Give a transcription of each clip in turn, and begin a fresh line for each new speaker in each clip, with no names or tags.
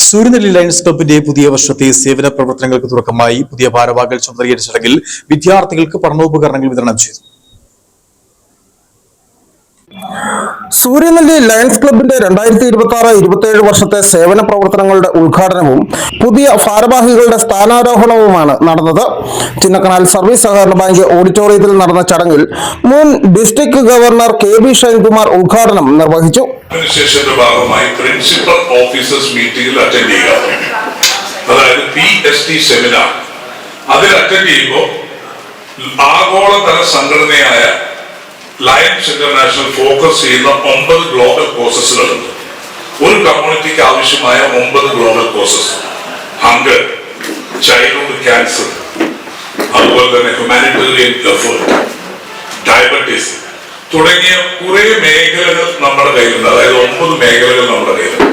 Suryanelli lions ക്ലബിന്റെ പുതിയ വർഷത്തെ സേവന പ്രവർത്തനങ്ങൾക്ക് തുടക്കമായി പുതിയ ഭാരവാഹികൾ ചുമതലയേറ്റ ചടങ്ങിൽ വിദ്യാർത്ഥികൾക്ക് പഠനോപകരണങ്ങൾ വിതരണം ചെയ്തു.
സൂര്യനെല്ലി ലയൺസ് ക്ലബിന്റെ 2026-27 വർഷത്തെ സേവന പ്രവർത്തനങ്ങളുടെ ഉദ്ഘാടനവും പുതിയ ഭാരവാഹികളുടെ സ്ഥാനാരോഹണവുമാണ് നടന്നത്. ചിന്നക്കനാൽ സർവീസ് സഹകരണ ബാങ്ക് ഓഡിറ്റോറിയത്തിൽ നടന്ന ചടങ്ങിൽ മുൻ ഡിസ്ട്രിക്ട് ഗവർണർ KB ഷൈൻകുമാർ ഉദ്ഘാടനം നിർവഹിച്ചു.
ഭാഗമായി പ്രിൻസിപ്പൽ ഓഫീസേഴ്സ് മീറ്റിംഗിൽ അറ്റൻഡ് ചെയ്യുക, അതായത് PST സെമിനാർ. അതിൽ അറ്റൻഡ് ചെയ്യുമ്പോൾ ആഗോളതല സംഘടനയായ ലയൺസ് ഇന്റർനാഷണൽ ഫോക്കസ് ചെയ്യുന്ന 9 ഗ്ലോബൽ കോഴ്സസുകളുണ്ട്. ഒരു കമ്മ്യൂണിറ്റിക്ക് ആവശ്യമായ 9 global courses: hunger, childhood cancer, അതുപോലെ തന്നെ ഹ്യൂമാനിറ്റേറിയൻ എഫേർട്ട്, ഡയബറ്റീസ് തുടങ്ങിയ കുറെ മേഖലകൾ നമ്മുടെ കയ്യിലുണ്ട്. അതായത് 9 മേഖലകൾ നമ്മുടെ കയ്യിലുണ്ട്.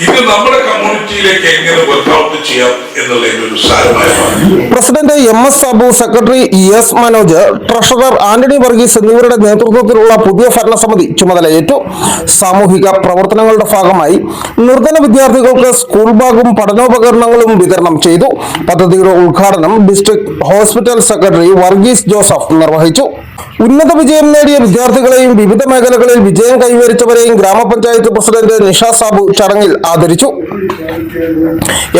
ഇത് നമ്മുടെ കമ്മ്യൂണിറ്റിയിലേക്ക് എങ്ങനെ വർക്ക്ഔട്ട് ചെയ്യാം എന്നുള്ളതിന്റെ ഒരു സാരമായ
president MS Sabu, secretary ES Manoj, treasurer Antony Varghese എന്നിവരുടെ നേതൃത്വത്തിലുള്ള പുതിയ ഭരണസമിതി ചുമതലയേറ്റു. സാമൂഹിക പ്രവർത്തനങ്ങളുടെ ഭാഗമായി നിർധന വിദ്യാർത്ഥികൾക്ക് സ്കൂൾ ബാഗും പഠനോപകരണങ്ങളും വിതരണം ചെയ്തു. പദ്ധതിയുടെ ഉദ്ഘാടനം district hospital secretary Varghese Joseph നിർവഹിച്ചു. ഉന്നത വിജയം നേടിയ വിദ്യാർത്ഥികളെയും വിവിധ മേഖലകളിൽ വിജയം കൈവരിച്ചവരെയും ഗ്രാമപഞ്ചായത്ത് പ്രസിഡന്റ് നിഷ സാബു ചടങ്ങിൽ ആദരിച്ചു.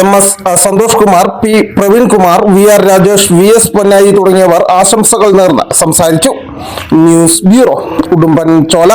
MS Santhosh Kumar, P Praveen Kumar, VR Rajesh, VS പൊന്നായി തുടങ്ങിയവർ ആശംസകൾ നേർന്ന് സംസാരിച്ചു. News bureau, Udumbanchola.